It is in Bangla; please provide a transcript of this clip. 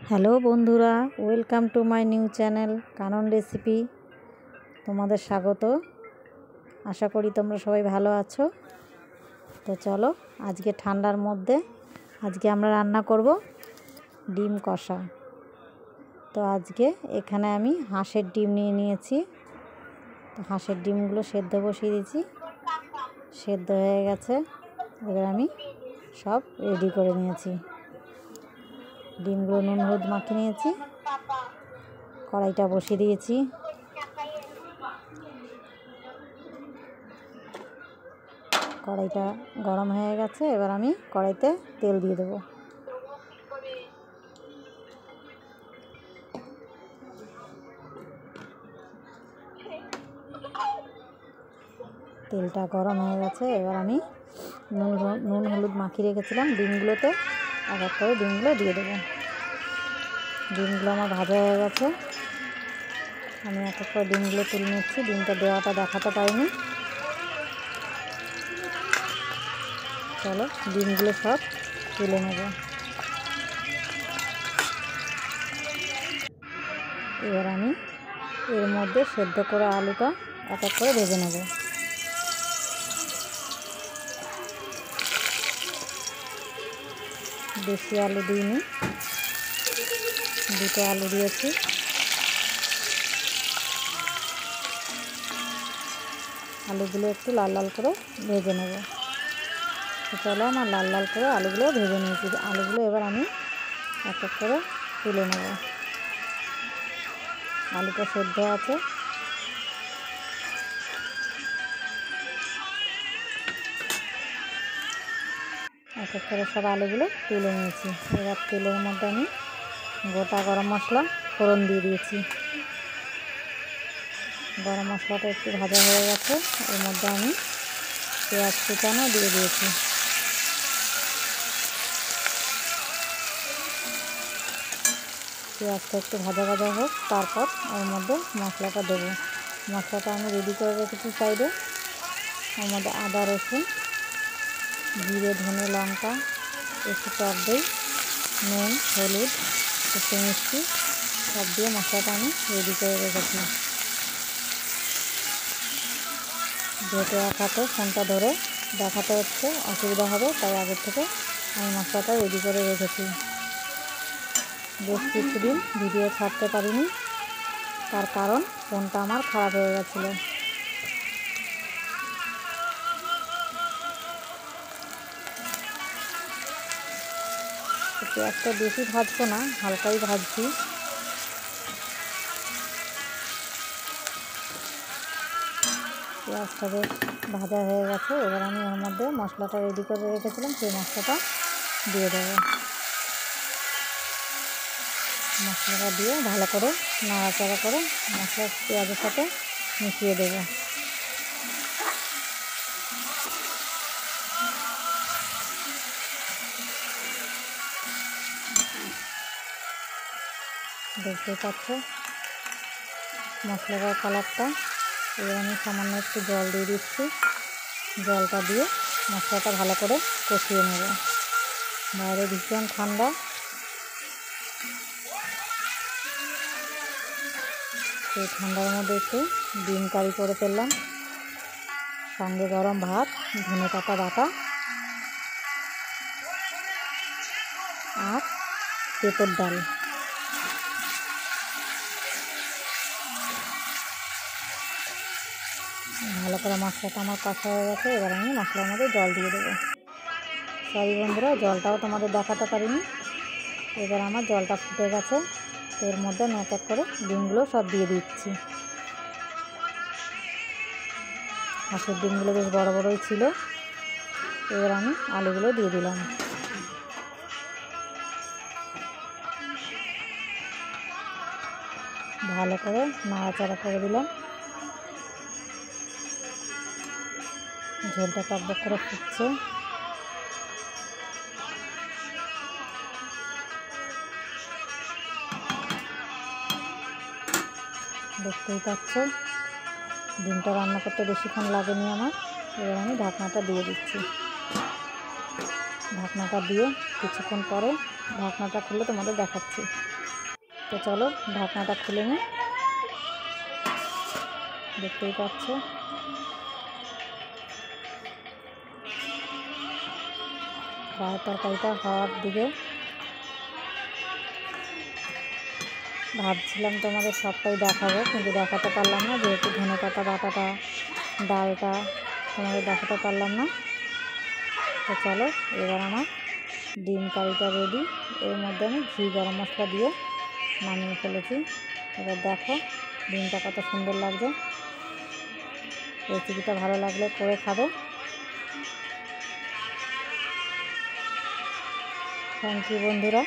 হ্যালো বন্ধুরা, welcome to my new channel Kanan recipe. তোমাদের স্বাগত। আশা করি তোমরা সবাই ভালো আছো। তো চলো, আজকে ঠান্ডার মধ্যে আমরা রান্না করব ডিম কষা। তো আজকে এখানে আমি হাঁসের ডিম নিয়ে নিয়েছি। তো হাঁসের ডিমগুলো সেদ্ধ বসিয়ে দিয়েছি, সেদ্ধ হয়ে গেছে। এবার আমি সব রেডি করে নিয়েছি। ডিমগুলো নুন হলুদ মাখিয়ে নিয়েছি, কড়াইটা বসিয়ে দিয়েছি। কড়াইটা গরম হয়ে গেছে, এবার আমি কড়াইতে তেল দিয়ে দেবো। তেলটা গরম হয়ে গেছে, এবার আমি নুন হলুদ মাখিয়ে রেখেছিলাম ডিমগুলোতে এক এক করে ডিমগুলো দিয়ে দেবো। ডিমগুলো আমার ভাজা হয়ে গেছে, আমি এক এক করে ডিমগুলো তুলে নিচ্ছি। ডিমটা দেওয়াটা দেখাতে পারিনি। চলো, ডিমগুলো সব তুলে নেব। এবার আমি এর মধ্যে সেদ্ধ করে আলুটা এক এক করে ভেজে নেব। বেশি আলু দিইনি, দুটো আলু দিয়েছি। আলুগুলো একটু লাল লাল করে ভেজে নেব। তো চলো, আমার লাল লাল করে আলুগুলো ভেজে নিয়েছি। আলুগুলো এবার আমি এক এক করে তুলে নেব। আলুটা সেদ্ধ আছে, এক এক করে সব আলুগুলো তুলে নিয়েছি। এবার তেলের মধ্যে আমি গোটা গরম মশলা ফোড়ন দিয়ে দিয়েছি। গরম মশলাটা একটু ভাজা হয়ে গেছে, এর মধ্যে আমি পেঁয়াজ কুচানো দিয়ে দিয়েছি। পেঁয়াজটা একটু ভাজা ভাজা হোক, তারপর এর মধ্যে মশলাটা দেবো। মশলাটা আমি রেডি করে রেখেছি সাইডে। এর মধ্যে আদা রসুন জিরে ধনে লঙ্কা একটু টক দই নুন হলুদ একটু মিষ্টি সব দিয়ে মশলাটা আমি রেডি করে রেখেছি। যেহেতু এক হাতে ফোনটা ধরে দেখাতে হচ্ছে, অসুবিধা হবে, তাই আগের থেকে আমি মশলাটা রেডি করে রেখেছি। বেশ কিছুদিন ভিডিও ছাড়তে পারিনি, তার কারণ ফোনটা আমার খারাপ হয়ে গেছিলো। পেঁয়াজটা বেশি ভাজবো না, হালকাই ভাজছি। পেঁয়াজটা বেশ ভাজা হয়ে গেছে, এবার আমি ওর মধ্যে মশলাটা রেডি করে রেখেছিলাম সেই মশলাটা দিয়ে দেবো। মশলাটা দিয়ে ভালো করে নাড়াচাড়া করে মশলা পেঁয়াজের সাথে মিশিয়ে দেবো। দেখতেই পাচ্ছ মশলার কালারটা। এবার আমি সামান্য একটু জল দিয়ে দিচ্ছি। জলটা দিয়ে মশলাটা ভালো করে কষিয়ে নেব। বাইরে ভীষণ ঠান্ডা, সেই ঠান্ডার মধ্যে একটু ডিম কারি করে ফেললাম, সঙ্গে গরম ভাত ধনেপাতা বাটা আর পেঁপের ডাল। ভালো করে মশলাটা আমার কষা হয়ে গেছে, এবার আমি মশলার মধ্যে জল দিয়ে দেবো। সরি বন্ধুরা, জলটাও তোমাদের দেখাতে পারিনি। এবার আমার জলটা ফুটে গেছে, এর মধ্যে আমি এক এক করে ডিমগুলো সব দিয়ে দিচ্ছি। হাঁসের ডিমগুলো বেশ বড় বড়ই ছিল। এবার আমি আলুগুলো দিয়ে দিলাম। ভালো করে নাড়াচাড়া করে দিলাম। ঝোলটা টকবক করে ফুটছে। দেখতেই পাচ্ছ ডিমটা রান্না করতে বেশিক্ষণ লাগেনি আমার। এবার আমি ঢাকনাটা দিয়ে দিচ্ছি। ঢাকনাটা দিয়ে কিছুক্ষণ পরে ঢাকনাটা খুলে তোমাদের দেখাচ্ছি। তো চলো ঢাকনাটা খুলে নিই। দেখতেই পাচ্ছ প্রায় তরকারিটা হওয়ার দিকে। ভাবছিলাম তোমাদের সবটাই দেখাবো, কিন্তু দেখাতে পারলাম না, যেহেতু ধনেপাতা বাটাটা ডালটা তোমাদের দেখাতে পারলাম না। তো চলো এবার আমার ডিম কারিটা রেডি। এর মধ্যে আমি ঘি গরম মশলা দিয়ে নামিয়ে ফেলেছি। এবার দেখো ডিমটা কত সুন্দর লাগছে। রেসিপিটা ভালো লাগলে করে খাবে। থ্যাংক ইউ বন্ধুরা।